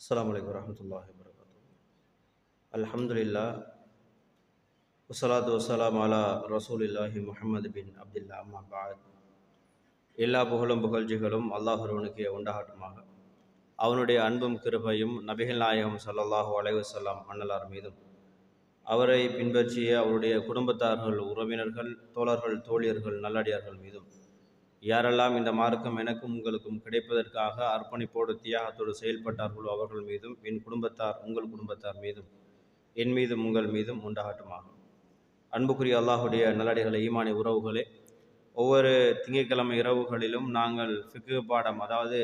அஸ்ஸலாமு அலைக்கும் வரஹ்மத்துல்லாஹி வபரகாத்துஹு. அல்ஹம்துலில்லாஹ் வஸ்ஸலாத்து வஸ்ஸலாமு அலா ரசூலில்லாஹி முஹம்மது பின் அப்துல்லா அம்மா பஅத். எல்லா புகழும் புகழ்ச்சிகளும் அல்லாஹ் ஒருவனுக்கே உண்டாகட்டுமாக. அவனுடைய அன்பும் கிருபையும் நபிகள் நாயகம் ஸல்லல்லாஹு அலைஹி வஸல்லம் அன்னலார் மீதும், அவரை பின்பற்றிய அவருடைய குடும்பத்தார்கள், உறவினர்கள், தோழர்கள், தோழியர்கள், நல்லடியார்கள் மீதும், யாரெல்லாம் இந்த மார்க்கம் எனக்கும் உங்களுக்கும் கிடைப்பதற்காக அர்ப்பணிப்போடு தியாகத்தோடு செயல்பட்டார்களோ அவர்கள் மீதும், என் குடும்பத்தார் உங்கள் குடும்பத்தார் மீதும், என் மீதும் உங்கள் மீதும் உண்டாகட்டுமாக. அன்புக்குரிய அல்லாஹுடைய நல்லடிகளை, ஈமானி உறவுகளே, ஒவ்வொரு திங்கட்கிழமை இரவுகளிலும் நாங்கள் ஃபிக்ஹ் பாடம், அதாவது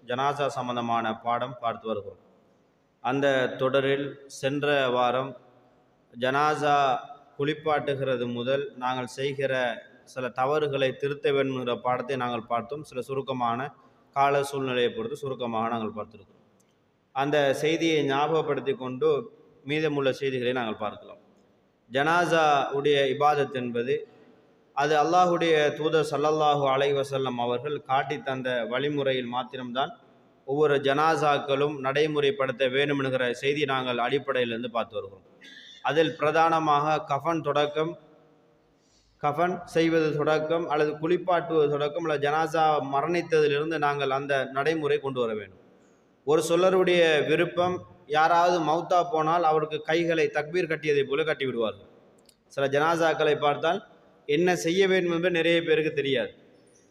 ஜனாசா சம்பந்தமான பாடம் பார்த்து வருகிறோம். அந்த தொடரில் சென்ற வாரம் ஜனாசா குளிப்பாட்டுகிறது முதல் நாங்கள் செய்கிற சில தவறுகளை திருத்த வேண்டும்ங்கிற பாடத்தை நாங்கள் பார்த்தோம். சில சுருக்கமான கால சூழ்நிலையை பொறுத்து சுருக்கமாக நாங்கள் பார்த்துருக்கோம். அந்த செய்தியை ஞாபகப்படுத்தி கொண்டு மீதமுள்ள செய்திகளை நாங்கள் பார்க்கலாம். ஜனாசா உடைய இபாதத் என்பது அது அல்லாஹுடைய தூதர் ஸல்லல்லாஹு அலைஹி வஸல்லம் அவர்கள் காட்டி தந்த வழிமுறையில் மாத்திரம்தான் ஒவ்வொரு ஜனாசாக்களும் நடைமுறைப்படுத்த வேண்டும் என்கிற செய்தி நாங்கள் அடிப்படையிலிருந்து பார்த்து வருகிறோம். அதில் பிரதானமாக கஃன் செய்வது தொடக்கம் அல்லது குளிப்பாட்டுவது தொடக்கம் அல்லது ஜனாசா மரணித்ததிலிருந்து நாங்கள் அந்த நடைமுறை கொண்டு வர வேண்டும். ஒரு சொல்லருடைய விருப்பம், யாராவது மௌத்தா போனால் அவருக்கு கைகளை தக்பீர் கட்டியதை போல கட்டி விடுவார்கள். சில ஜனாசாக்களை பார்த்தால் என்ன செய்ய வேண்டும் என்று நிறைய பேருக்கு தெரியாது.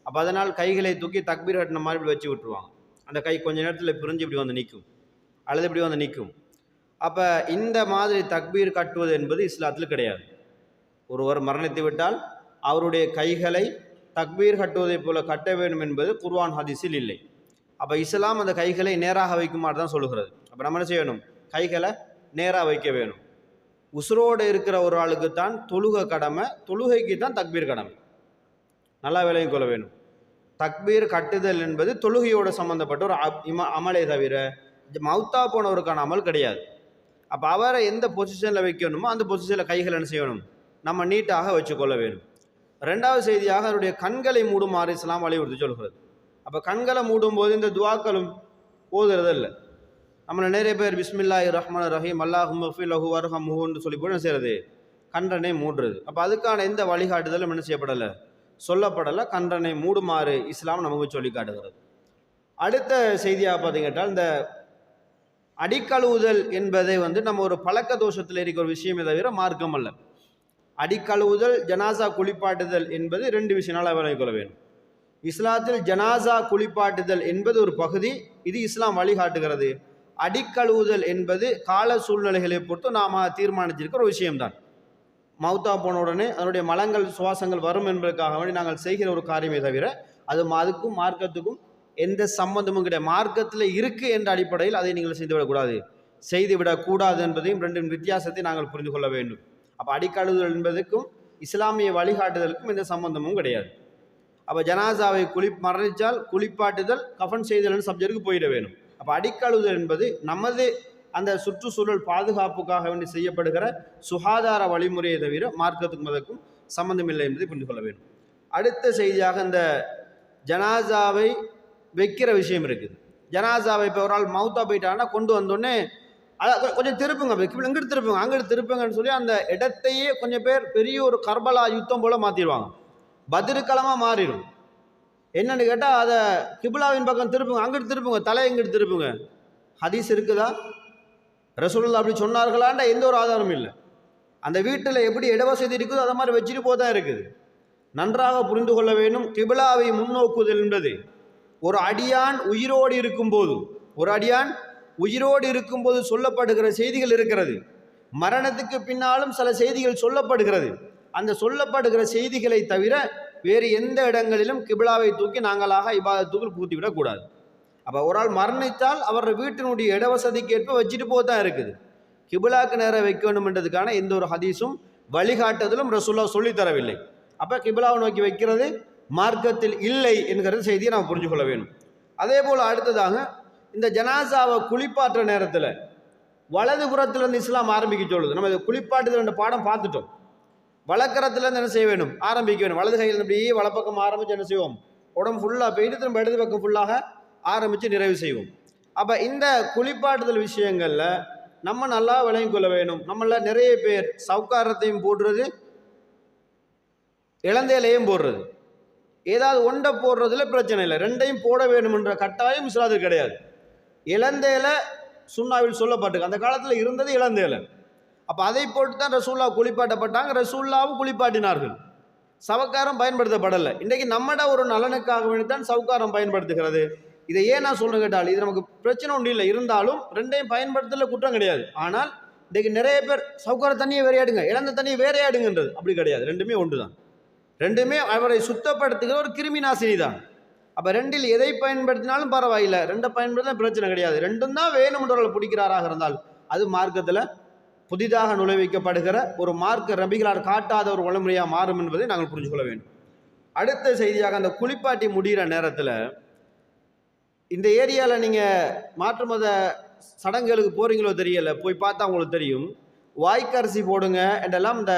அப்போ அதனால் கைகளை தூக்கி தக்பீர் கட்டின மாதிரி இப்படி வச்சு விட்டுருவாங்க. அந்த கை கொஞ்ச நேரத்தில் பிரிஞ்சு இப்படி வந்து நிற்கும் அல்லது இப்படி வந்து நிற்கும். அப்போ இந்த மாதிரி தக்பீர் கட்டுவது என்பது இஸ்லாத்தில் கிடையாது. ஒருவர் மரணித்து விட்டால் அவருடைய கைகளை தக்பீர் கட்டுவதை போல கட்ட வேண்டும் என்பது குர்ஆன் ஹதீஸில் இல்லை. அப்போ இஸ்லாம் அந்த கைகளை நேராக வைக்குமாறு தான் சொல்லுகிறது. அப்போ நம்ம என்ன செய்யணும்? கைகளை நேராக வைக்க வேணும். உசுரோடு இருக்கிற ஒரு ஆளுக்கு தான் தொழுகை கடமை, தொழுகைக்கு தான் தக்பீர் கடமை. நல்லா விளங்கிக் கொள்ள வேணும். தக்பீர் கட்டுதல் என்பது தொழுகையோடு சம்பந்தப்பட்ட ஒரு அமலே தவிர மௌத்தா போனவருக்கான அமல் கிடையாது. அப்போ அவரை எந்த பொசிஷனில் வைக்கணுமோ அந்த பொசிஷனில் கைகள் என்ன செய்யணும்? நம்ம நீட்டாக வச்சுக்கொள்ள வேணும். ரெண்டாவது செய்தியாக அவருடைய கண்களை மூடுமாறு இஸ்லாம் வலியுறுத்தி சொல்கிறது. அப்போ கண்களை மூடும்போது இந்த துவாக்களும் ஓதுறது இல்லை. நம்மளை நிறைய பேர் பிஸ்மில்லாஹிர் ரஹ்மானிர் ரஹீம் அல்லாஹும்ம ஃபிர் லஹு வர்ஹம்ஹுன்னு சொல்லி போய் என்ன செய்கிறது? கன்றனை மூடுறது. அப்போ அதுக்கான எந்த வழிகாட்டுதலும் என்ன செய்யப்படலை, சொல்லப்படலை. கன்றனை மூடுமாறு இஸ்லாம் நமக்கு சொல்லி காட்டுகிறது. அடுத்த செய்தியாக பார்த்தீங்கன்னா, இந்த அடிக்கழுவுதல் என்பதை நம்ம ஒரு பழக்க தோஷத்தில் இருக்கிற ஒரு விஷயமே தவிர மார்க்கம் அல்ல. அடிக்கழுவுதல், ஜனாசா குளிப்பாட்டுதல் என்பது ரெண்டு விஷயனால விளங்கிக் கொள்ள வேண்டும். இஸ்லாத்தில் ஜனாசா குளிப்பாட்டுதல் என்பது ஒரு பகுதி, இது இஸ்லாம் வழிகாட்டுகிறது. அடிக்கழுவுதல் என்பது கால சூழ்நிலைகளை பொறுத்து நாம் தீர்மானிச்சிருக்கிற ஒரு விஷயம்தான். மௌத்தா போன உடனே அதனுடைய மலங்கள் சுவாசங்கள் வரும் என்பதற்காக வேண்டி நாங்கள் செய்கிற ஒரு காரியமே தவிர அதுக்கும் மார்க்கத்துக்கும் எந்த சம்பந்தமும் கிடையாது. மார்க்கத்தில் இருக்கு என்ற அடிப்படையில் அதை நீங்கள் செய்துவிடக்கூடாது என்பதையும் ரெண்டு வித்தியாசத்தை நாங்கள் புரிந்து கொள்ள வேண்டும். அப்போ அடிக்கழுவுதல் என்பதுக்கும் இஸ்லாமிய வழிகாட்டுதலுக்கும் எந்த சம்பந்தமும் கிடையாது. அப்போ ஜனாசாவை மரணித்தால் குளிப்பாட்டுதல், கஃன் செய்தல் சப்ஜெக்டுக்கு போயிட வேணும். அப்போ அடிக்கழுவுதல் என்பது நமது அந்த சுற்றுச்சூழல் பாதுகாப்புக்காக வேண்டி செய்யப்படுகிற சுகாதார வழிமுறையை தவிர மார்க்கத்துக்கும் அதற்கும் சம்பந்தம் இல்லை என்பதை புரிந்து கொள்ள வேண்டும். அடுத்த செய்தியாக இந்த ஜனாசாவை வைக்கிற விஷயம் இருக்குது. ஜனாசாவை இப்போ ஒரு ஆள் மௌத்தா போயிட்டாங்கன்னா கொண்டு வந்தோடனே கொஞ்சம் திருப்புங்க, இங்கிட்டு திருப்புங்க, அங்கிட்டு திருப்புங்கன்னு சொல்லி அந்த இடத்தையே கொஞ்சம் பேர் பெரிய ஒரு கர்பலா யுத்தம் போல மாற்றிடுவாங்க. பதிருக்களமாக மாறிடும். என்னன்னு கேட்டால் அதை கிப்லாவின் பக்கம் திருப்புங்க, அங்கிட்டு திருப்புங்க, தலை எங்கிட்டு திருப்புங்க. ஹதீஸ் இருக்குதா? ரசூலுல்லாஹ் அப்படி சொன்னார்களான்ற எந்த ஒரு ஆதாரமும் இல்லை. அந்த வீட்டில் எப்படி இடவசதி இருக்குதோ அதை மாதிரி வச்சுட்டு போதான் இருக்குது. நன்றாக புரிந்து கொள்ள வேண்டும். கிப்லாவை முன்னோக்குதல் என்பது ஒரு அடியான் உயிரோடு இருக்கும்போது சொல்லப்படுகிற செய்திகள் இருக்கிறது. மரணத்துக்கு பின்னாலும் சில செய்திகள் சொல்லப்படுகிறது. அந்த சொல்லப்படுகிற செய்திகளை தவிர வேறு எந்த இடங்களிலும் கிப்லாவை தூக்கி நாங்களாக இபாதத்துக்குள் பூத்திவிடக்கூடாது. அப்போ ஒரு ஆள் மரணித்தால் அவர் வீட்டினுடைய இடவசதிக்கு ஏற்ப வச்சுட்டு போதான் இருக்குது. கிப்லாக்கு நேரம் வைக்க வேண்டும் என்றதுக்கான எந்த ஒரு ஹதீஸும் வழிகாட்டுதலும் ரசூலுல்லாஹ் சொல்லி தரவில்லை. அப்போ கிப்லாவை நோக்கி வைக்கிறது மார்க்கத்தில் இல்லை என்கிற செய்தியை நாம் புரிஞ்சு கொள்ள வேண்டும். அதே போல் அடுத்ததாக இந்த ஜனாசாவை குளிப்பாற்ற நேரத்தில் வலது புறத்திலிருந்து இஸ்லாம் ஆரம்பிக்க சொல்லுது. நம்ம குளிப்பாட்டுதல் என்ற பாடம் பார்த்துட்டோம். வலக்கரத்துலேருந்து என்ன செய்ய வேணும்? ஆரம்பிக்க வேணும். வலது கையில் அப்படியே வலப்பக்கம் ஆரம்பித்து என்ன செய்வோம்? உடம்பு ஃபுல்லாக போயிட்டு திரும்ப இடது பக்கம் ஃபுல்லாக ஆரம்பித்து நிறைவு செய்வோம். அப்போ இந்த குளிப்பாட்டுதல் விஷயங்களில் நம்ம நல்லா விளங்கிக் கொள்ள வேணும். நம்மள நிறைய பேர் சவுக்காரத்தையும் போடுறது, இளந்தேலையும் போடுறது. ஏதாவது ஒன்றை போடுறதுல பிரச்சனை இல்லை, ரெண்டையும் போட வேணும்ன்ற கட்டாயம் இஸ்லாத்துக்கு கிடையாது. இளந்தேலை சுன்னாவில் சொல்லப்பட்டு அந்த காலத்தில் இருந்தது இளந்தேலை. அப்போ அதை போட்டு தான் ரசூல்லா குளிப்பாட்டப்பட்டாங்க, ரசூல்லாவும் குளிப்பாட்டினார்கள். சவக்காரம் பயன்படுத்தப்படலை. இன்றைக்கு நம்மட ஒரு நலனுக்காக வேண்டித்தான் சவுக்காரம் பயன்படுத்துகிறது. இதை ஏன் நான் சொல்றேன் கேட்டால், இது நமக்கு பிரச்சனை ஒன்றும் இல்லை, இருந்தாலும் ரெண்டையும் பயன்படுத்தல குற்றம் கிடையாது. ஆனால் இன்றைக்கு நிறைய பேர் சவுக்கார தண்ணியை வேறையாடுங்க, இழந்த தண்ணியை வேறையாடுங்கன்றது அப்படி கிடையாது. ரெண்டுமே ஒன்று தான். ரெண்டுமே அவரை சுத்தப்படுத்துகிற ஒரு கிருமி நாசினி தான். அப்போ ரெண்டில் எதை பயன்படுத்தினாலும் பரவாயில்லை, ரெண்டை பயன்படுத்தினா பிரச்சனை கிடையாது. ரெண்டும் தான் வேணும்ன்றவர்களை பிடிக்கிறாராக இருந்தால் அது மார்க்கத்தில் புதிதாக நுழைவிக்கப்படுகிற ஒரு மார்க்க ரபிகளார் காட்டாத ஒரு வழிமுறையாக மாறும் என்பதை நாங்கள் புரிஞ்சு கொள்ள வேண்டும். அடுத்த செய்தியாக, அந்த குளிப்பாட்டி முடிகிற நேரத்தில் இந்த ஏரியாவில் நீங்கள் மாற்று மத சடங்குகளுக்கு போகிறீங்களோ தெரியலை, போய் பார்த்தா உங்களுக்கு தெரியும். வாய்க்கரிசி போடுங்க என்றெல்லாம் இந்த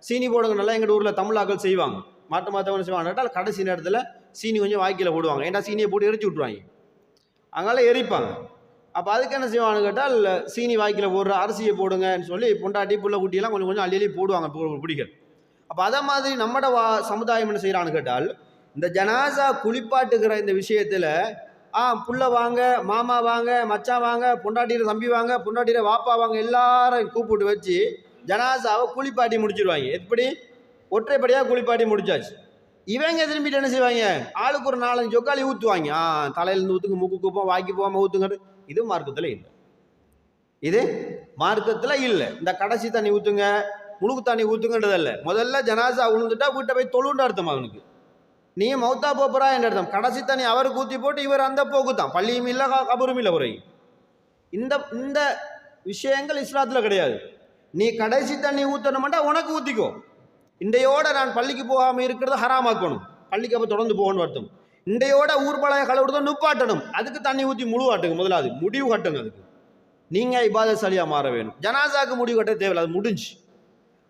சீனி போடுங்க நல்லா எங்கள் ஊரில் தமிழாக்கள் செய்வாங்க. மாற்று மதத்தவங்க செய்வாங்க கேட்டால் கடைசி நேரத்தில் சீனி கொஞ்சம் வாய்க்கில் போடுவாங்க. ஏன்னா சீனியை போட்டு எரிச்சு விட்ருவாங்க, அதனால எரிப்பாங்க. அப்போ அதுக்கு என்ன செய்வாங்கன்னு கேட்டால், சீனி வாய்க்கில் போடுற அரிசியை போடுங்கன்னு சொல்லி பொண்டாட்டி புள்ள குட்டியெல்லாம் கொஞ்சம் கொஞ்சம் அள்ளி போடுவாங்க பிடிக்க. அப்போ அதை மாதிரி நம்மட சமுதாயம் என்ன செய்கிறான்னு கேட்டால், இந்த ஜனாசா குளிப்பாட்டுகிற இந்த விஷயத்தில் புள்ள வாங்க, மாமா வாங்க, மச்சான் வாங்க, பொண்டாட்டியில தம்பி வாங்க, பொண்டாட்டியில வாப்பா வாங்க, எல்லாரும் கூப்பிட்டு வச்சு ஜனாசாவை குளிப்பாட்டி முடிச்சிருவாங்க. எப்படி ஒற்றைப்படியாக குளிப்பாட்டி முடிச்சாச்சு. இவங்க திரும்பிட்டு என்ன செய்வாங்க, ஆளுக்கு ஒரு 4-5 ஜொக்காளி ஊற்றுவாங்க. தலையிலேருந்து ஊற்றுங்க, மூக்கு கூப்போம், வாக்கி போகாமல் ஊற்றுங்க. இது மார்க்கத்தில் இல்லை, இது மார்க்கத்தில் இல்லை. இந்த கடைசி தண்ணி ஊற்றுங்க, முழுக்கு தண்ணி ஊற்றுங்கன்றதில்ல. முதல்ல ஜனாசா உழுந்துட்டா வீட்டை போய் தொழுன்ற அர்த்தம் அவனுக்கு. நீ மௌத்தா போப்பரா என்ற அர்த்தம். கடைசி தண்ணி அவருக்கு ஊற்றி போட்டு இவர் அந்த போக்கு தான், பள்ளியும் இல்லை கபரும் இல்லை உரை. இந்த விஷயங்கள் இஸ்லாத்தில் கிடையாது. நீ கடைசி தண்ணி ஊற்றணும்டா உனக்கு ஊற்றிக்கோ. இன்றையோட நான் பள்ளிக்கு போகாமல் இருக்கிறத ஹராமாக்கணும், பள்ளிக்கு அப்போ தொடர்ந்து போகணும்னு அர்த்தம். இன்றையோட ஊர்பலைய கழுவுறதும் நுப்பாட்டணும், அதுக்கு தண்ணி ஊற்றி முழுவாட்டுங்க. முதலாவது முடிவு கட்டுங்க, அதுக்கு நீங்கள் இபாதசாலியாக மாற வேணும். ஜனாசாக்கு முடிவு கட்ட தேவையில்லை, அது முடிஞ்சு.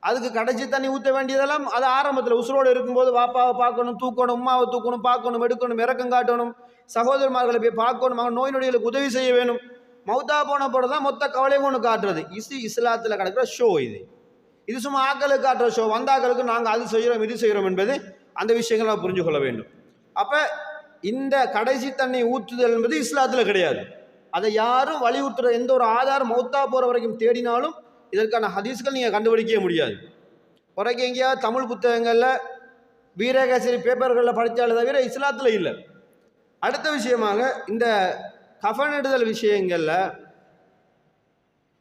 அதுக்கு கடைசி தண்ணி ஊற்ற வேண்டியதெல்லாம் அது ஆரம்பத்தில் உசுரோடு இருக்கும்போது வாப்பாவை பார்க்கணும், தூக்கணும், உமாவை தூக்கணும், பார்க்கணும், எடுக்கணும், இறக்கம் காட்டணும், சகோதரர்மார்களை போய் பார்க்கணும், அவங்க நோய் நொடிகளுக்கு உதவி செய்ய வேணும். மௌத்தா போன போட தான் மொத்த கவலையும் ஒன்று காட்டுறது. இஸ்லாத்தில் கிடக்கிற ஷோ இது சும்மா ஆக்களுக்கு காட்டுற ஷோ. வந்தாக்களுக்கு நாங்கள் அது செய்கிறோம் இது செய்கிறோம் என்பது அந்த விஷயங்கள் நாம் புரிஞ்சு கொள்ள வேண்டும். அப்போ இந்த கடைசி தண்ணி ஊற்றுதல் என்பது இஸ்லாத்தில் கிடையாது. அதை யாரும் வலியுறுத்துற எந்த ஒரு ஆதாரம் மௌத்தா போகிற வரைக்கும் தேடினாலும் இதற்கான ஹதீஸ்கள் நீங்கள் கண்டுபிடிக்கவே முடியாது. பிறகு எங்கேயாவது தமிழ் புத்தகங்களில் வீரகேசரி பேப்பர்களில் படித்தாலே தவிர இஸ்லாத்தில் இல்லை. அடுத்த விஷயமாக, இந்த கஃனிடுதல் விஷயங்களில்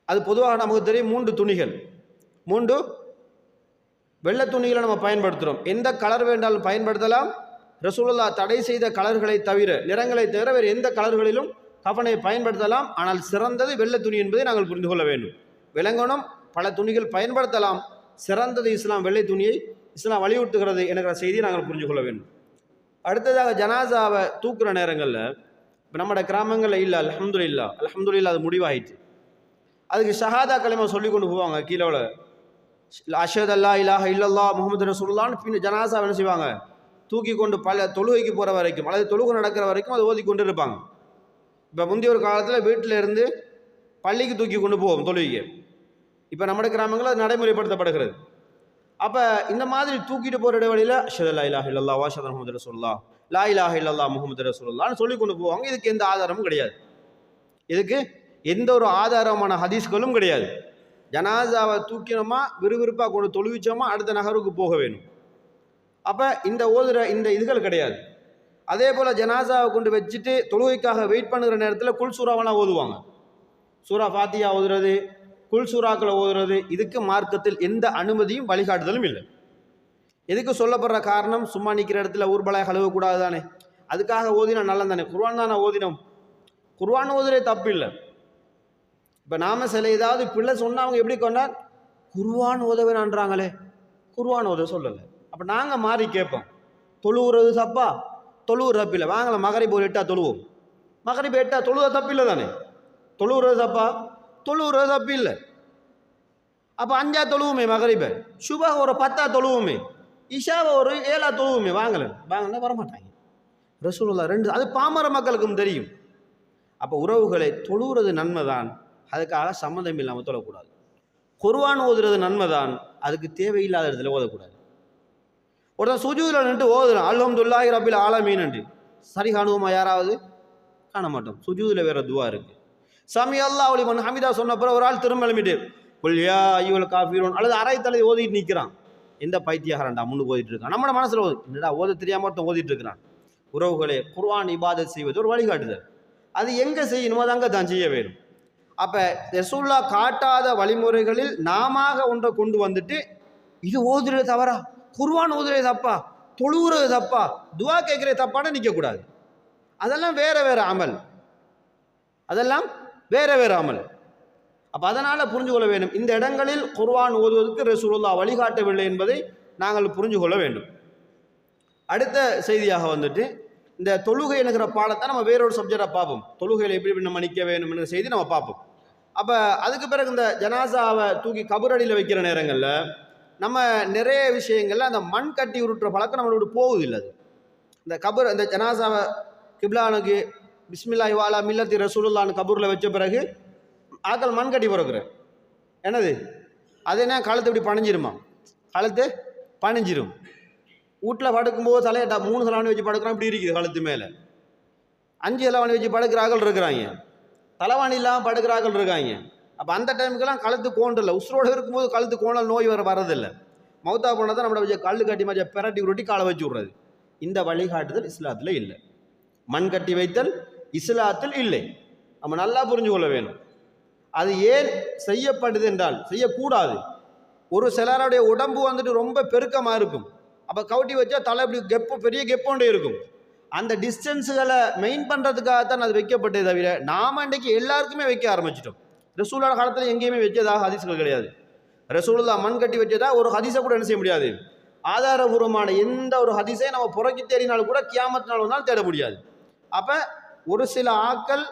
அது பொதுவாக நமக்கு தெரியும் 3 துணிகள், 3 வெள்ளை துணிகளை நம்ம பயன்படுத்துகிறோம். எந்த கலர் வேண்டாலும் பயன்படுத்தலாம். ரசூலுல்லாஹ் தடை செய்த கலர்களை தவிர, நிறங்களை தவிர வேறு எந்த கலர்களிலும் கஃனை பயன்படுத்தலாம். ஆனால் சிறந்தது வெள்ளை துணி என்பதை நாங்கள் புரிந்து கொள்ள வேண்டும். விளங்கணும், பல துணிகள் பயன்படுத்தலாம், சிறந்தது இஸ்லாம் வெள்ளை துணியை இஸ்லாம் வலியுறுத்துகிறது என்கிற செய்தியை நாங்கள் புரிஞ்சு கொள்ள வேண்டும். அடுத்ததாக, ஜனாசாவை தூக்குற நேரங்களில் இப்போ நம்மளோட கிராமங்களில் இல்லை, அல்ஹம்துலில்லாஹ் அது முடிவாயிடுச்சு. அதுக்கு ஷஹாதா கலிமா சொல்லி கொண்டு போவாங்க. கீழே அஷ்ஹது அல்லா இலாஹ இல்லல்லாஹ் முஹம்மது ரசூலுல்லாஹ்னு பின் ஜனாசா என்ன செய்வாங்க, தூக்கி கொண்டு பல தொழுகைக்கு போகிற வரைக்கும் அல்லது தொழுகை நடக்கிற வரைக்கும் அதை ஓதி கொண்டு இருப்பாங்க. இப்போ முந்தைய ஒரு காலத்தில் வீட்டில் இருந்து பள்ளிக்கு தூக்கி கொண்டு போவோம் தொழுகைக்கு. இப்போ நம்ம கிராமங்களில் அது நடைமுறைப்படுத்தப்படுகிறது. அப்போ இந்த மாதிரி தூக்கிட்டு போகிற இடைவெளியில் அஷ்ஹது அல்லா இலாஹ இல்லல்லாஹ் வ அஷ்ஹது முஹம்மது ரசூலுல்லாஹ், லா இலாஹ இல்லல்லாஹ் முஹம்மது ரசூலுல்லாஹ்னு சொல்லி கொண்டு போவாங்க. இதுக்கு எந்த ஆதாரமும் கிடையாது, இதுக்கு எந்த ஒரு ஆதாரமான ஹதீஸ்களும் கிடையாது. ஜனாசாவை தூக்கினோமா, விறுவிறுப்பாக கொண்டு தொழுவிச்சோமா, அடுத்த நகருக்கு போக வேணும். அப்போ இந்த ஓதுற இந்த இதுகள் கிடையாது. அதே போல் ஜனாசாவை கொண்டு வச்சுட்டு தொழுகைக்காக வெயிட் பண்ணுகிற நேரத்தில் குல் சூறாவெல்லாம் ஓதுவாங்க. சூரா ஃபாத்தியா ஓதுறது, குல் சூறாக்களை ஓதுறது, இதுக்கு மார்க்கத்தில் எந்த அனுமதியும் வழிகாட்டுதலும் இல்லை. எதுக்கு சொல்லப்படுற காரணம், சும்மா நிற்கிற இடத்துல ஊர்பலாய் கழுவக்கூடாது தானே, அதுக்காக ஓதினா நல்ல தானே. குர்ஆன் தானே ஓதினோம், குர்ஆன் ஓதுறே தப்பு இல்லை. இப்போ நாம சில ஏதாவது பிள்ளை சொன்னால் அவங்க எப்படி கொண்டார், குர்ஆன் ஓதவேனான்றாங்களே, குர்ஆன் ஓத சொல்லலை. அப்போ நாங்கள் மாறி கேட்போம், தொழுவுறது தப்பா, தொழுவுற தப்பில்லை, வாங்கல மகரிப் ஒரு 8 தொழுவோம், மகரிப் 8 தொழுவ தப்பில்லை தானே, தொழுவுறது தப்பா, தொழுவுறது தப்பு இல்லை. அப்போ 5 தொழுவுமே மகரிபை, சுபா ஒரு 10 தொழுவுமே, இஷாவை ஒரு 7 தொழுவுமே, வாங்கல வரமாட்டாங்க. ரசூலுல்லாஹ் 2, அது பாமர மக்களுக்கும் தெரியும். அப்போ உறவுகளை தொழுகிறது நன்மை தான், அதுக்காக சம்மந்தம் இல்லாமல் தொழக்கூடாது. குர்ஆன் ஓதுறது நன்மை தான், அதுக்கு தேவையில்லாத இடத்துல ஓதக்கூடாது. ஒருத்தன் சுஜூதில் நின்று ஓதுறான் அல்ஹம்துலில்லாஹி ரப்பில் ஆலமீன் என்று, சரி காணுவோமா? யாராவது காண மாட்டோம். சுஜூதில் வேற துவா இருக்கு. சமி அல்லாஹு லிமன் ஹமிதா சொன்ன பிறகு ஒரு ஆள் திரும்ப எழுமிட்டு குல் யா அய்யுல் காஃபிரூன் அல்லது அரை தலை ஓதிட்டு நிற்கிறான். எந்த பைத்தியகாரன்டா முன்னு ஓதிட்டு இருக்கான்? நம்ம மனசுல என்னடா ஓத தெரியாம ஒருத்தன் ஓதிட்டு இருக்கிறான். உறவுகளே, குர்ஆன் இபாதத் செய்வது ஒரு வழிகாட்டுதல். அது எங்க செய்யணுமோ அது அங்கே தான் செய்ய வேணும். அப்ப ரசூலுல்லாஹ் காட்டாத வழிமுறைகளில் நாம ஒன்றை கொண்டு வந்துட்டு இது ஓதுறது தவறா, குர்ஆன் ஓதுறது தப்பா, தொழுகிறது தப்பா, துவா கேட்கறது தப்பான்னு நிற்கக்கூடாது. அதெல்லாம் வேற வேற அமல், அதெல்லாம் வேற வேற அமல். அப்ப அதனால புரிஞ்சு கொள்ள வேண்டும், இந்த இடங்களில் குர்ஆன் ஓதுவதற்கு ரசூலுல்லாஹ் வழிகாட்டவில்லை என்பதை நாங்கள் புரிஞ்சு கொள்ள வேண்டும். அடுத்த செய்தியாக வந்துட்டு இந்த தொழுகை என்கிற பாடத்தை நம்ம வேறொரு சப்ஜெக்டாக பார்ப்போம். தொழுகையில் எப்படி எப்படி நம்ம நிற்க வேணும்னு செய்தி நம்ம பார்ப்போம். அப்போ அதுக்கு பிறகு இந்த ஜனாசாவை தூக்கி கபரடியில் வைக்கிற நேரங்களில் நம்ம நிறைய விஷயங்கள்ல அந்த மண் கட்டி உருட்டுற பழக்கம் நம்மளோட போகுதில்லை. அது இந்த கபர் இந்த ஜனாசாவை கிப்லானுக்கு பிஸ்மில்லாஹி வாலா மில்லத்தி ரசூலுல்லான்னு கபூரில் வச்ச பிறகு ஆக்கள் மண் கட்டி பிறகுறேன் என்னது, அது என்ன கழுத்து இப்படி பணிஞ்சிருமா? கழுத்து பணிஞ்சிரும். வீட்டில் படுக்கும்போது தலையை 3 தலைவாணி வச்சு படுக்கிறோம், இப்படி இருக்குது கழுத்து மேலே. 5 தலைவாணி வச்சு படுக்கிறார்கள் இருக்கிறாங்க, தலைவாணி இல்லாமல் படுக்கிறார்கள் இருக்காங்க. அப்போ அந்த டைமுக்கெல்லாம் கழுத்து கோண்டல, உசுரோடு இருக்கும்போது கழுத்து கோணல் நோய் வரதில்லை. மௌத்தா போனதான் நம்மளை வச்சு கல் கட்டி மாதிரி பெரட்டி உருட்டி காலை வச்சு விட்றது. இந்த வழிகாட்டுதல் இஸ்லாத்தில் இல்லை. மண் கட்டி வைத்தல் இஸ்லாத்தில் இல்லை. நம்ம நல்லா புரிஞ்சு கொள்ள வேணும். அது ஏன் செய்யப்படுது என்றால், செய்யக்கூடாது. ஒரு சிலருடைய உடம்பு வந்துட்டு ரொம்ப பெருக்கமாக இருக்கும், அப்போ கவுட்டி வச்சா தலை இப்படி கெப்பு பெரிய கெப்போண்டே இருக்கும். அந்த டிஸ்டன்ஸுகளை மெயின் பண்ணுறதுக்காகத்தான் அது வைக்கப்பட்டது தவிர நாம் இன்றைக்கு எல்லாருக்குமே வைக்க ஆரம்பிச்சிட்டோம். ரசூலுல்லாஹ் காலத்தில் எங்கேயுமே வச்சதாக ஹதீஸ்கள் கிடையாது. ரசூலுல்லாஹ் மண் கட்டி வச்சதா ஒரு ஹதீஸை கூட என்ன செய்ய முடியாது, ஆதாரபூர்வமான எந்த ஒரு ஹதீஸை நம்ம புறக்கி தேடினாலும் கூட கியாமத் நாள் வந்தாலும் தேட முடியாது. அப்போ ஒரு சில ஆக்கள்,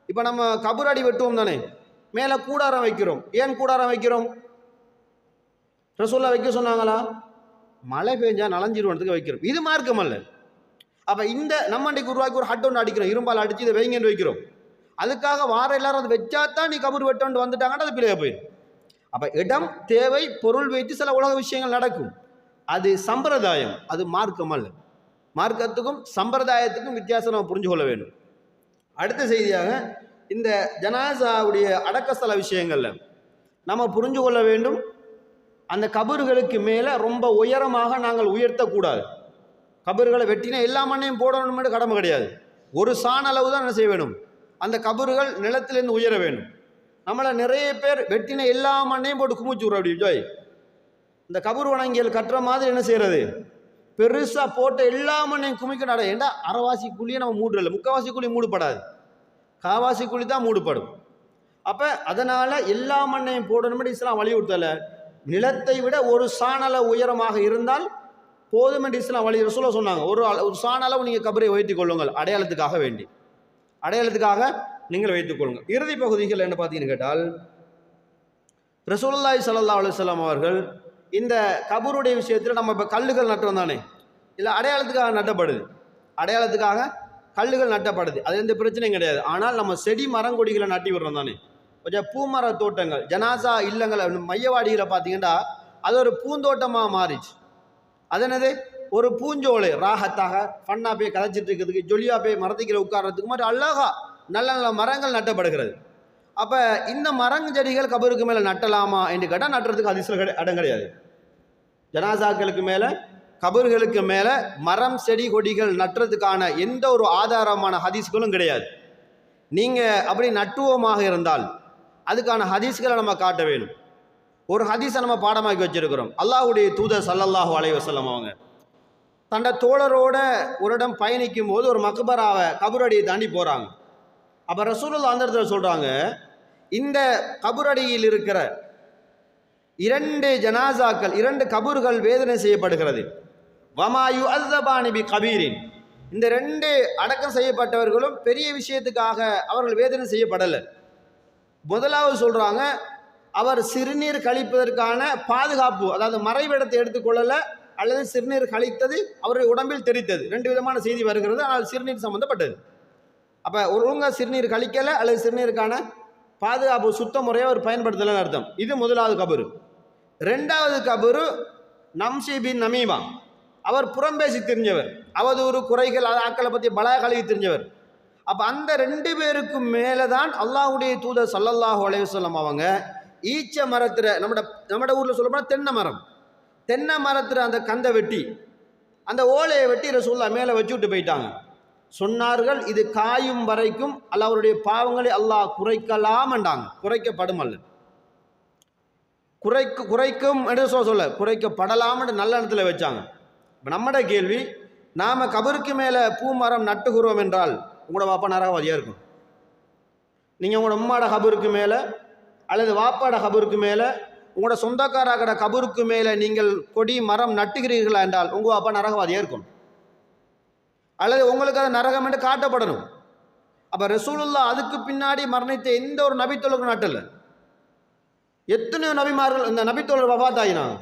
இப்போ நம்ம கபூர் அடி வெட்டுவோம் தானே, மேலே கூடாரம் வைக்கிறோம். ஏன் கூடாரம் வைக்கிறோம்? ரசூலுல்லாஹ் வைக்க சொன்னாங்களா? மழை பெஞ்சா நலஞ்சிருவனத்துக்கு வைக்கிறோம். இது மார்க்கம் அல்ல. அப்போ இந்த நம்ம அன்றைக்கு உருவாக்கி ஒரு ஹட் ஒன்று அடிக்கிறோம், இரும்பால் அடித்து இதை வைங்கன்னு வைக்கிறோம். அதுக்காக வார எல்லாரும் அதை வச்சாதான் நீ கபூர் வெட்டோன்னு வந்துட்டாங்கன்னா அது பிள்ளைய போயிடும். அப்போ இடம் தேவை, பொருள் வைத்து சில உலக விஷயங்கள் நடக்கும். அது சம்பிரதாயம், அது மார்க்கம் அல்ல. மார்க்கத்துக்கும் சம்பிரதாயத்துக்கும் வித்தியாசம் நம்ம புரிஞ்சு கொள்ள வேண்டும். அடுத்த செய்தியாக இந்த ஜனாசாவுடைய அடக்கஸ்தல விஷயங்கள்ல நம்ம புரிஞ்சு கொள்ள வேண்டும், அந்த கபறுகளுக்கு மேலே ரொம்ப உயரமாக நாங்கள் உயர்த்தக்கூடாது. கபறுகளை வெட்டினா எல்லா மண்ணையும் போடணும் கடமை கிடையாது. ஒரு சாண அளவு தான் என்ன செய்ய வேணும், அந்த கபறுகள் நிலத்திலேருந்து உயர வேண்டும். நம்மளை நிறைய பேர் வெட்டின எல்லா மண்ணையும் போட்டு குமிச்சு விட்றோம். அப்படி ஜோய் இந்த கபர் வணங்கியல் கட்டுற மாதிரி என்ன செய்யறது, பெருசாக போட்ட எல்லா மண்ணையும் குமிக்க நட. ஏண்டா அரைவாசி குழியை நம்ம மூடுறல, முக்கால்வாசி குழி மூடுபடாது, காவாசி குழி தான் மூடுபடும். அப்போ அதனால் எல்லா மண்ணையும் போடணும் இஸ்லாம் வலியுறுத்தலை. நிலத்தை விட ஒரு சாணல உயரமாக இருந்தால் போதும் என்று இஸ்லாம் வழி ரசூலுல்லாஹ் சொன்னாங்க. ஒரு சாணளவு நீங்கள் கபரை வைத்துக் கொள்ளுங்கள், அடையாளத்துக்காக வேண்டி, அடையாளத்துக்காக நீங்கள் வைத்துக் கொள்ளுங்கள். இறுதி பகுதிகள் என்ன பார்த்தீங்கன்னு கேட்டால், ரசூலுல்லாஹி ஸல்லல்லாஹு அலைஹி வஸல்லம் அவர்கள் இந்த கபருடைய விஷயத்தில் நம்ம இப்போ கல்லுகள் நட்டுறோம் தானே, இல்லை அடையாளத்துக்காக நட்டப்படுது, அடையாளத்துக்காக கல்லுகள் நட்டப்படுது, அது எந்த பிரச்சனையும் கிடையாது. ஆனால் நம்ம செடி மரங்கொடிகளை நட்டி விடுறோம் தானே. கொஞ்சம் பூமர தோட்டங்கள், ஜனாசா இல்லங்களை மையவாடிகளை பார்த்தீங்கன்னா அது ஒரு பூந்தோட்டமாக மாறிச்சு. அது என்னது, ஒரு பூஞ்சோலை ராகத்தாக ஃபன்னாக போய் கதைச்சிட்டு இருக்கிறதுக்கு, ஜொலியாக போய் மரத்துக்கிற உட்கார்றதுக்கு மாதிரி அழகா நல்ல நல்ல மரங்கள் நட்டப்படுகிறது. அப்போ இந்த மரஞ்செடிகள் கபருக்கு மேலே நட்டலாமா என்று கேட்டால் நட்டுறதுக்கு ஹதீஸ்ல இடம் கிடையாது. ஜனாசாக்களுக்கு மேலே கபர்களுக்கு மேலே மரம் செடி கொடிகள் நட்டுறதுக்கான எந்த ஒரு ஆதாரமான ஹதீஸ்களும் கிடையாது. நீங்கள் அப்படி நட்டுவோமாக இருந்தால் அதுக்கான ஹதீஸ்களை நம்ம காட்ட வேணும். ஒரு ஹதீஸை நம்ம பாடமாக்கி வச்சிருக்கிறோம். அல்லாஹ்வுடைய தூதர் ஸல்லல்லாஹு அலைஹி வஸல்லம் அவங்க தண்ட தோழரோட ஒரு இடம் பயணிக்கும் போது ஒரு மக்பராவை கபரடியை தாண்டி போகிறாங்க. அப்போ ரசூலுல்லாஹ் அந்த இடத்துல சொல்கிறாங்க, இந்த கபரடியில் இருக்கிற 2 ஜனாசாக்கள், 2 கபர்கள் வேதனை செய்யப்படுகிறது. வமாயு அஸ்தபானி பி கபீரின், இந்த 2 அடக்கம் செய்யப்பட்டவர்களும் பெரிய விஷயத்துக்காக அவர்கள் வேதனை செய்யப்படலை. முதலாவது சொல்கிறாங்க, அவர் சிறுநீர் கழிப்பதற்கான பாதுகாப்பு, அதாவது மறைவிடத்தை எடுத்துக்கொள்ளலை, அல்லது சிறுநீர் கழித்தது அவருடைய உடம்பில் தெரித்தது. 2 விதமான செய்தி வருகிறது, ஆனால் சிறுநீர் சம்பந்தப்பட்டது. அப்போ ஒழுங்காக சிறுநீர் கழிக்கலை அல்லது சிறுநீருக்கான பாதுகாப்பு சுத்த முறையை அவர் பயன்படுத்தலைன்னு அர்த்தம். இது முதலாவது கபரு. ரெண்டாவது கபரு நம்சி பின் நமீமா. அவர் புறம்பேசி தெரிஞ்சவர், அவதூறு குறைகள் ஆக்களை பற்றி பலா கழுவி தெரிஞ்சவர். அப்போ அந்த 2 பேருக்கும் மேலே தான் அல்லாஹ்வுடைய தூதர் ஸல்லல்லாஹு அலைஹி வஸல்லம் அவங்க ஈச்ச மரத்தில் நம்மட ஊரில் சொல்லப்போனால் தென்னை மரத்தில் அந்த கந்தை வெட்டி அந்த ஓலையை வெட்டி ரசூலுல்லாஹ் மேலே வச்சு விட்டு போயிட்டாங்க. சொன்னார்கள், இது காயும் வரைக்கும் அல்லாஹ்வுடைய பாவங்களை அல்லாஹ் குறைக்கலாம்ண்டாங்க. குறைக்கப்படும் அல்ல, குறைக்கும் என்று சொல்ல குறைக்கப்படலாம்னு நல்ல இடத்துல வச்சாங்க. இப்போ நம்மட கேள்வி, நாம் கபருக்கு மேலே பூ மரம் நட்டுகிறோம் என்றால் உங்களோட வாப்பா நரகவாதியாக இருக்கும். நீங்கள் உங்களோட உம்மாட கபருக்கு மேலே அல்லது வாப்பாட கபருக்கு மேலே உங்களோட சொந்தக்காரர்களோட கபருக்கு மேலே நீங்கள் கொடி மரம் நட்டுகிறீர்களா என்றால் உங்கள் வாப்பா நரகவாதியாக இருக்கும், அல்லது உங்களுக்கு அது நரகம் என்று காட்டப்படணும். அப்போ ரசூலுல்லாஹ் அதுக்கு பின்னாடி மரணித்த எந்த ஒரு நபித்தோழருக்கும் நட்டல. எத்தனையோ நபிமார்கள் இந்த நபித்தோழர் வஃபாத்தாயினாங்க.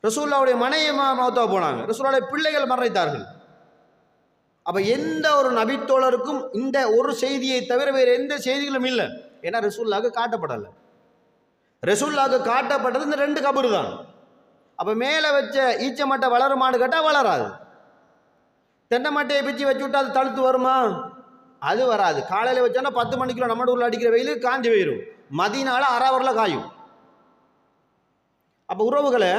ரசூலுல்லாஹ்வுடைய மனைவி மௌத்தா போனாங்க, ரசூலுல்லாஹ்வுடைய பிள்ளைகள் மரணித்தார்கள். அப்போ எந்த ஒரு நபித்தோழருக்கும் இந்த ஒரு செய்தியை தவிர வேறு எந்த செய்திகளும் இல்லை. ஏன்னா ரசூலுல்லாஹ்வுக்கு காட்டப்படலை. ரசூலுல்லாஹ்வுக்கு காட்டப்பட்டது இந்த 2 கபரு தான். அப்போ மேலே வச்ச ஈச்ச மட்டை வளருமான்னு கேட்டால் வளராது. தென்னை மட்டையை பிச்சு வச்சு விட்டா அது தழுத்து வருமா? அது வராது. காலையில் வச்சோன்னா 10 மணிக்குள்ள நம்ம ஊரில் அடிக்கிற வெயில் காஞ்சி போயிடும், மதினால அறாவரில் காயும். அப்போ உறவுகளை,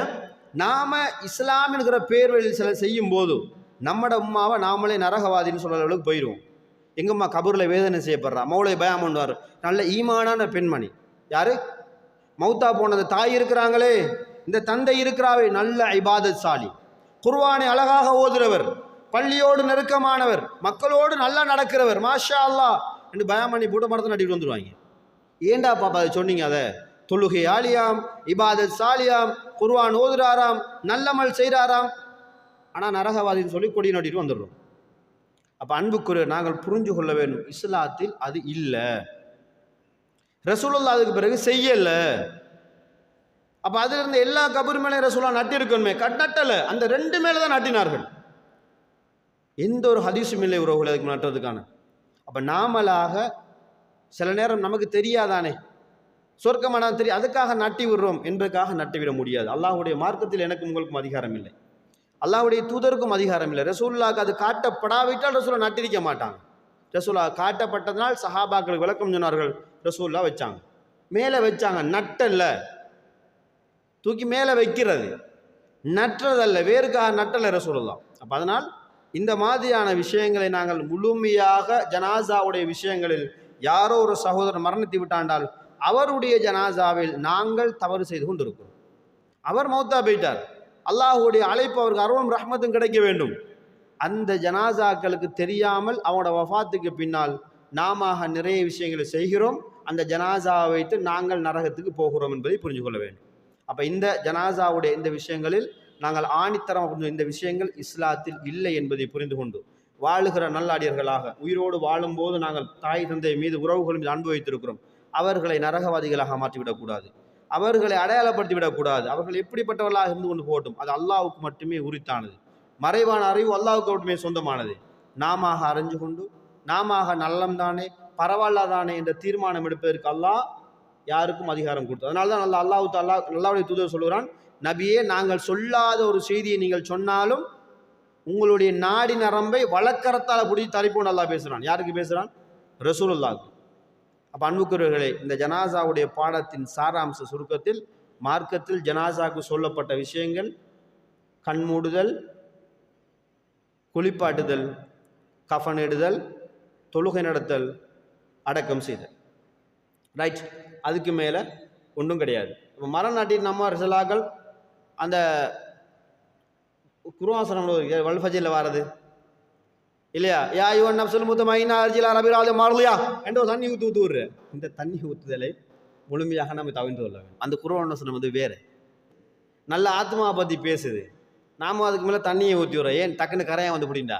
நாம் இஸ்லாம் என்கிற பேர்வழியில் சில செய்யும் போது நம்மட உம்மாவை நாமளே நரகவாதின்னு சொல்கிற அளவுக்கு போயிடுவோம். எங்கம்மா கபூரில் வேதனை செய்யப்படுறா, மௌலை பயம் பண்ணுவார், நல்ல ஈமானான பெண்மணி. யார்? மௌத்தா போனது தாய் இருக்கிறாங்களே, இந்த தந்தை இருக்கிறாவே நல்ல இபாதத் சாலி, குர்ஆனை அழகாக ஓதுறவர், பள்ளியோடு நெருக்கமானவர், மக்களோடு நல்லா நடக்கிறவர், மாஷா அல்லாஹ் என்று பயம் பண்ணி போட்டு மரத்தை நட்டிட்டு வந்துடுவாங்க. ஏண்டா பாப்பா அதை சொன்னீங்க? அதை தொழுகை ஆலியாம், இபாதத் சாலியாம், குர்ஆன் ஓதுறாராம், நல்லமல் செய்கிறாராம், ஆனால் நரகவாதின்னு சொல்லி கொடி நட்டிட்டு வந்துடுறோம். அப்போ அன்புக்குரிய நாங்கள் புரிஞ்சு கொள்ள வேண்டும், இஸ்லாத்தில் அது இல்லை. ரசூலுல்லாஹ் அதுக்கு பிறகு செய்யலை. அப்போ அதில் இருந்த எல்லா கபர் மேலே ரசூலுல்லாஹ் நட்டிருக்கணுமே, நட்டலை. அந்த 2 மேலே தான் நட்டினார்கள். எந்த ஒரு ஹதீஸும் இல்லை உறவுகள் அதுக்கு நட்டுறதுக்கான. அப்போ நாமளாக சில நேரம் நமக்கு தெரியாதானே, சொர்க்கமான தெரியும், அதுக்காக நட்டி விடுறோம் என்பதற்காக நட்டிவிட முடியாது. அல்லாஹ்வுடைய மார்க்கத்தில் எனக்கும் உங்களுக்கும் அதிகாரம் இல்லை, அல்லாஹ்வுடைய தூதருக்கும் அதிகாரம் இல்லை. ரசூலுல்லாஹ்க்கு அது காட்டப்படாவிட்டால் ரசூலுல்லாஹ் நட்டிருக்க மாட்டாங்க. ரசூலுல்லாஹ் காட்டப்பட்டதனால் சஹாபாக்களுக்கு விளக்கம் சொன்னார்கள், ரசூலுல்லாஹ் வச்சாங்க, மேலே வச்சாங்க, நட்டல்ல, தூக்கி மேலே வைக்கிறது, நட்டுறதல்ல, வேறுக்காக நட்டலை ரசூலுல்லாஹ். அப்போ அதனால் இந்த மாதிரியான விஷயங்களை நாங்கள் முழுமையாக ஜனாசாவுடைய விஷயங்களில் யாரோ ஒரு சகோதரர் மரணித்து விட்டாண்டால் அவருடைய ஜனாசாவில் நாங்கள் தவறு செய்து கொண்டிருக்கிறோம். அவர் மௌத்தா போயிட்டார், அல்லாஹ்வுடைய அழைப்பு அவருக்கு அருளும் ரஹ்மத்தும் கிடைக்க வேண்டும். அந்த ஜனாசாக்களுக்கு தெரியாமல் அவனோட வஃபாத்துக்கு பின்னால் நாம நிறைய விஷயங்களை செய்கிறோம். அந்த ஜனாசாவை வைத்து நாங்கள் நரகத்துக்கு போகிறோம் என்பதை புரிஞ்சு கொள்ள வேண்டும். அப்போ இந்த ஜனாசாவுடைய இந்த விஷயங்களில் நாங்கள் ஆணித்தரம் புரிஞ்சு, இந்த விஷயங்கள் இஸ்லாத்தில் இல்லை என்பதை புரிந்து கொண்டு வாழுகிற நல்லாடியர்களாக உயிரோடு வாழும்போது நாங்கள் தாய் தந்தை மீது உறவுகளும் அன்பு வைத்திருக்கிறோம், அவர்களை நரகவாதிகளாக மாற்றிவிடக்கூடாது, அவர்களை அடையாளப்படுத்தி விடக்கூடாது. அவர்கள் எப்படிப்பட்டவர்களாக இருந்து கொண்டு போகட்டும், அது அல்லாஹ்வுக்கு மட்டுமே உரித்தானது. மறைவான அறிவு அல்லாஹ்வுக்கு மட்டுமே சொந்தமானது. நாம அறிஞ்சு கொண்டு நாம நல்லம்தானே பரவாயில்லாதானே என்ற தீர்மானம் எடுப்பதற்கு அல்லாஹ் யாருக்கும் அதிகாரம் கொடுத்தது. அதனால தான் அல்லாஹ்வுடைய தூதர் சொல்கிறான், நபியே, நாங்கள் சொல்லாத ஒரு செய்தியை நீங்கள் சொன்னாலும் உங்களுடைய நாடி நரம்பை வழக்கரத்தால் பிடிச்சி தரிப்போன்னு அல்லாஹ் பேசுகிறான். யாருக்கு பேசுகிறான்? ரசூலுல்லாஹ்க்கு. அப்போ அன்புக்குரியவர்களே, இந்த ஜனாசாவுடைய பாடத்தின் சாராம்ச சுருக்கத்தில் மார்க்கத்தில் ஜனாசாவுக்கு சொல்லப்பட்ட விஷயங்கள் கண்மூடுதல், குளிப்பாட்டுதல், கஃனிடுதல், தொழுகை நடத்தல், அடக்கம் செய்தல். ரைட், அதுக்கு மேலே ஒன்றும் கிடையாது. இப்போ மரம் நாட்டின் நம்ம ரிசலாக்கள் அந்த குர்ஆன் வல்ஃபஜில் வாரது இல்லையா, யா யுவன் நப்சுல் முத்தமைனா அர்ஜிலா ரபிராது மார்லியா என்ற தண்ணி ஊற்றுற இந்த தண்ணி ஊற்றுதலை முழுமையாக நம்ம தவிர்த்து கொள்ள வேண்டும். அந்த குர்ஆன் வசனம் வந்து வேறு நல்ல ஆத்மாவை பற்றி பேசுது, நாம அதுக்கு மேலே தண்ணியை ஊற்றி விடுறோம். ஏன் டக்குன்னு கரையாக வந்து பிடிண்டா?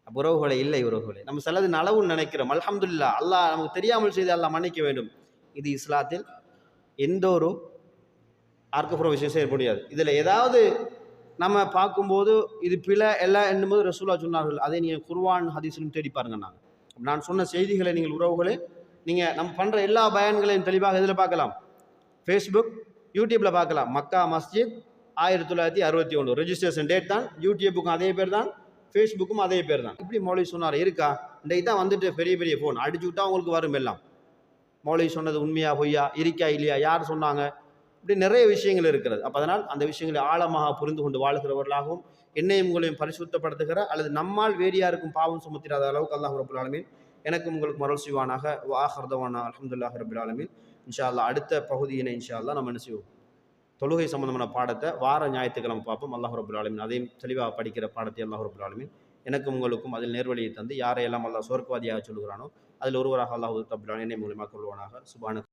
உறவுகளை இல்லை, உறவுகளை நம்ம சிலது நலவுன்னு நினைக்கிறோம். அல்ஹம்துலில்லாஹ், அல்லாஹ் நமக்கு தெரியாமல் செய்து அல்லாஹ் மன்னிக்க வேண்டும். இது இஸ்லாத்தில் எந்த ஒரு ஆர்க்கப்புற விஷயம் செய்ய முடியாது. இதில் ஏதாவது நம்ம பார்க்கும்போது இது பிழை எல்லாம் என்னும்போது ரசூலா சொன்னார்கள். அதை நீங்கள் குர்ஆன் ஹதீஸிலும் தேடி பாருங்க. நான் சொன்ன செய்திகளை நீங்கள் உறவுகளே நீங்கள் நம்ம பண்ணுற எல்லா பயான்களையும் தெளிவாக இதில் பார்க்கலாம். ஃபேஸ்புக், யூடியூப்பில் பார்க்கலாம். மக்கா மஸ்ஜித் 1961 ரெஜிஸ்ட்ரேஷன் டேட் தான். யூடியூப்புக்கும் அதே பேர் தான், ஃபேஸ்புக்கும் அதே பேர் தான். இப்படி மௌலவி சொன்னார் இருக்கா? இன்றைக்கு தான் வந்துட்டு பெரிய பெரிய ஃபோன் அடிச்சு விட்டா உங்களுக்கு வரும் எல்லாம். மௌலவி சொன்னது உண்மையா பொய்யா, இருக்கா இல்லையா, யார் சொன்னாங்க, இப்படி நிறைய விஷயங்கள் இருக்கிறது. அப்போ அதனால் அந்த விஷயங்களை ஆழமாக புரிந்து கொண்டு வாழ்கிறவர்களாகவும் என்னையும் உங்களையும் பரிசுத்தப்படுத்துகிற அல்லது நம்மால் வேறு யாருக்கும் பாவம் சுமத்திராத அளவுக்கு அல்லாஹ் ரப்புல் ஆலமீன் எனக்கும் உங்களுக்கு மருள் செய்வானாக. வாஹிர் தவானா அல்ஹம்துலில்லாஹி ரப்பில் ஆலமீன். இன்ஷா அல்லாஹ் அடுத்த பகுதியினை இன்ஷா அல்லாஹ் நம்ம என்ன செய்வோம், தொழுகை சம்பந்தமான பாடத்தை வார ஞாயிற்றுக்கிழமை பார்ப்போம். அல்லாஹ் ரப்புல் ஆலமீன் அதையும் தெளிவாக படிக்கிற பாடத்தை அல்லாஹ் ரப்புல் ஆலமீன் எனக்கும் உங்களுக்கும் அதில் நேர்வழியை தந்து யாரையெல்லாம் அல்லாஹ் சொர்க்கவாதியாக சொல்லுகிறானோ அதில் ஒருவராக அல்லாஹ் ரப்புல் ஆலமீன் என்னை மூலமாக கொள்வானாக. சுப்ஹானக